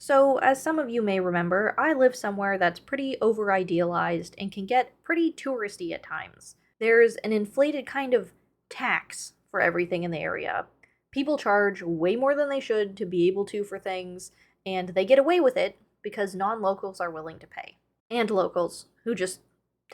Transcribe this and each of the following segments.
So, as some of you may remember, I live somewhere that's pretty over idealized and can get pretty touristy at times. There's an inflated kind of tax for everything in the area. People charge way more than they should to be able to for things, and they get away with it because non locals are willing to pay. And locals, who just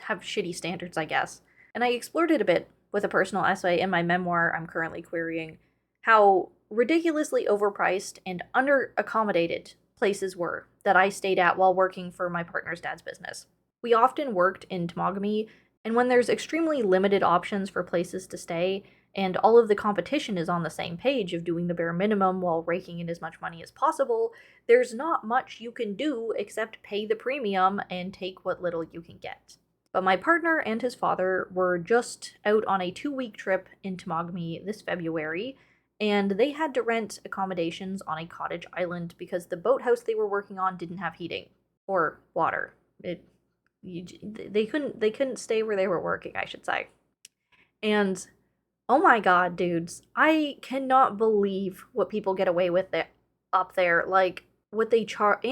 have shitty standards, I guess. And I explored it a bit with a personal essay in my memoir I'm currently querying how ridiculously overpriced and under accommodated places were that I stayed at while working for my partner's dad's business. We often worked in Temagami, and when there's extremely limited options for places to stay, and all of the competition is on the same page of doing the bare minimum while raking in as much money as possible, there's not much you can do except pay the premium and take what little you can get. But my partner and his father were just out on a 2-week trip in Temagami this February, and they had to rent accommodations on a cottage island because the boathouse they were working on didn't have heating or water. They couldn't stay where they were working, I should say. And oh my god, dudes, I cannot believe what people get away with it up there. Like what they charge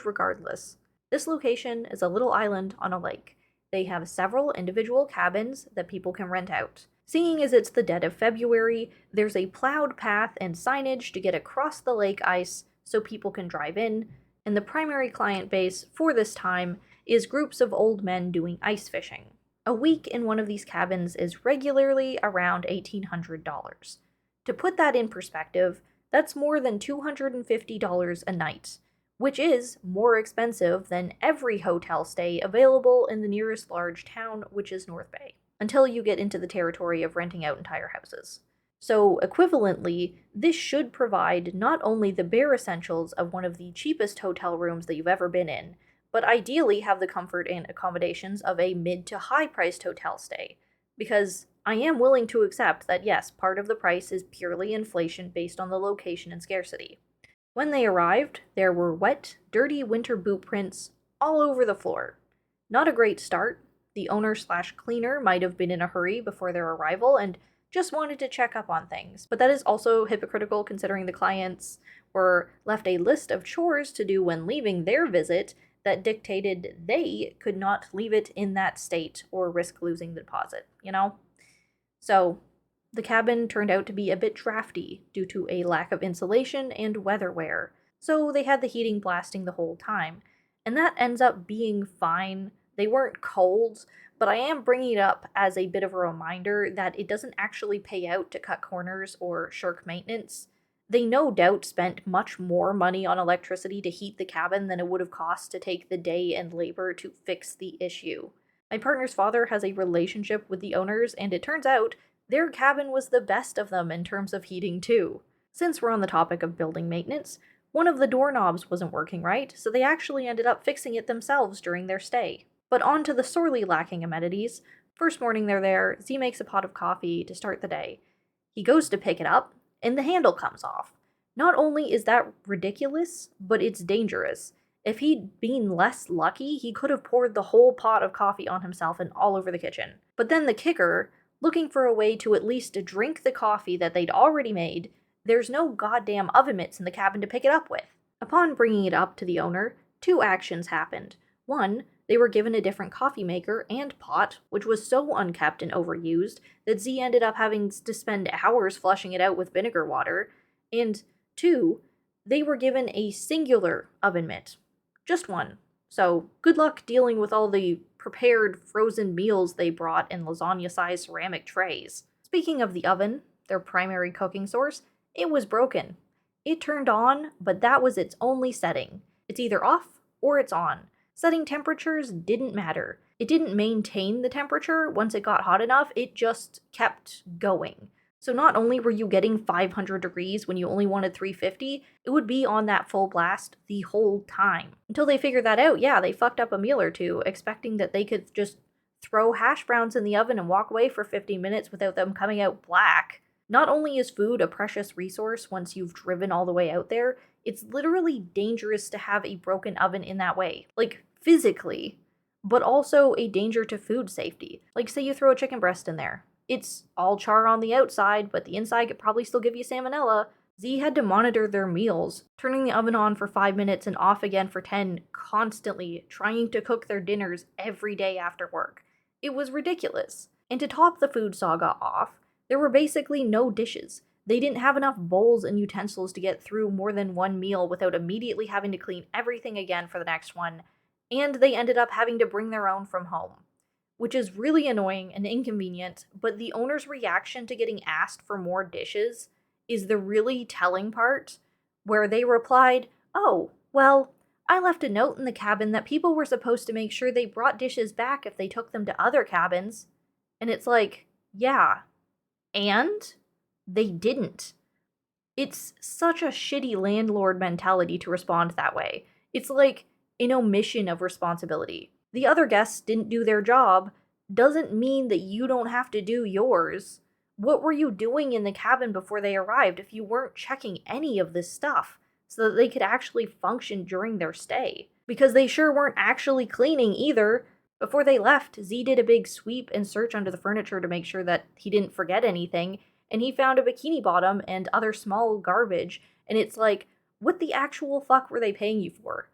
regardless. This location is a little island on a lake. They have several individual cabins that people can rent out. Seeing as it's the dead of February, there's a plowed path and signage to get across the lake ice so people can drive in, and the primary client base for this time is groups of old men doing ice fishing. A week in one of these cabins is regularly around $1,800. To put that in perspective, that's more than $250 a night, which is more expensive than every hotel stay available in the nearest large town, which is North Bay, until you get into the territory of renting out entire houses. So, equivalently, this should provide not only the bare essentials of one of the cheapest hotel rooms that you've ever been in, but ideally have the comfort and accommodations of a mid to high priced hotel stay. Because I am willing to accept that yes, part of the price is purely inflation based on the location and scarcity. When they arrived, there were wet, dirty winter boot prints all over the floor. Not a great start. The owner/cleaner might have been in a hurry before their arrival and just wanted to check up on things, but that is also hypocritical considering the clients were left a list of chores to do when leaving their visit that dictated they could not leave it in that state or risk losing the deposit, you know? So, the cabin turned out to be a bit drafty due to a lack of insulation and weather wear, so they had the heating blasting the whole time. And that ends up being fine. They weren't cold, but I am bringing it up as a bit of a reminder that it doesn't actually pay out to cut corners or shirk maintenance. They no doubt spent much more money on electricity to heat the cabin than it would have cost to take the day and labor to fix the issue. My partner's father has a relationship with the owners, and it turns out their cabin was the best of them in terms of heating, too. Since we're on the topic of building maintenance, one of the doorknobs wasn't working right, so they actually ended up fixing it themselves during their stay. But on to the sorely lacking amenities. First morning they're there, Z makes a pot of coffee to start the day. He goes to pick it up, and the handle comes off. Not only is that ridiculous, but it's dangerous. If he'd been less lucky, he could have poured the whole pot of coffee on himself and all over the kitchen. But then the kicker, looking for a way to at least drink the coffee that they'd already made, there's no goddamn oven mitts in the cabin to pick it up with. Upon bringing it up to the owner, 2 actions happened. One, they were given a different coffee maker and pot, which was so unkept and overused that Z ended up having to spend hours flushing it out with vinegar water. And 2, they were given a singular oven mitt. Just one. So, good luck dealing with all the prepared frozen meals they brought in lasagna-sized ceramic trays. Speaking of the oven, their primary cooking source, it was broken. It turned on, but that was its only setting. It's either off or it's on. Setting temperatures didn't matter. It didn't maintain the temperature once it got hot enough, it just kept going. So not only were you getting 500 degrees when you only wanted 350, it would be on that full blast the whole time. Until they figured that out, yeah, they fucked up a meal or two, expecting that they could just throw hash browns in the oven and walk away for 50 minutes without them coming out black. Not only is food a precious resource once you've driven all the way out there, it's literally dangerous to have a broken oven in that way. Like, physically, but also a danger to food safety. Like, say you throw a chicken breast in there. It's all char on the outside, but the inside could probably still give you salmonella. Z had to monitor their meals, turning the oven on for 5 minutes and off again for 10, constantly trying to cook their dinners every day after work. It was ridiculous. And to top the food saga off, there were basically no dishes. They didn't have enough bowls and utensils to get through more than one meal without immediately having to clean everything again for the next one, and they ended up having to bring their own from home, which is really annoying and inconvenient, but the owner's reaction to getting asked for more dishes is the really telling part, where they replied, "Oh, well, I left a note in the cabin that people were supposed to make sure they brought dishes back if they took them to other cabins." And it's like, yeah, and they didn't. It's such a shitty landlord mentality to respond that way. It's like an omission of responsibility. The other guests didn't do their job doesn't mean that you don't have to do yours. What were you doing in the cabin before they arrived if you weren't checking any of this stuff so that they could actually function during their stay? Because they sure weren't actually cleaning either. Before they left, Z did a big sweep and search under the furniture to make sure that he didn't forget anything, and he found a bikini bottom and other small garbage, and it's like, what the actual fuck were they paying you for?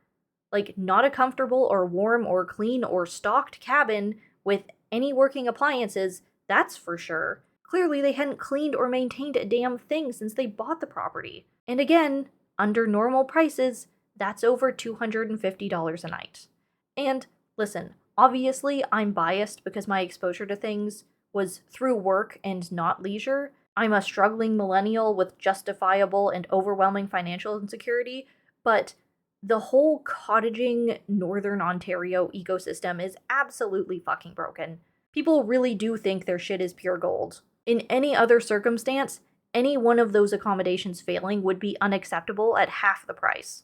Like, not a comfortable or warm or clean or stocked cabin with any working appliances, that's for sure. Clearly, they hadn't cleaned or maintained a damn thing since they bought the property. And again, under normal prices, that's over $250 a night. And listen, obviously, I'm biased because my exposure to things was through work and not leisure. I'm a struggling millennial with justifiable and overwhelming financial insecurity, but the whole cottaging Northern Ontario ecosystem is absolutely fucking broken. People really do think their shit is pure gold. In any other circumstance, any one of those accommodations failing would be unacceptable at half the price.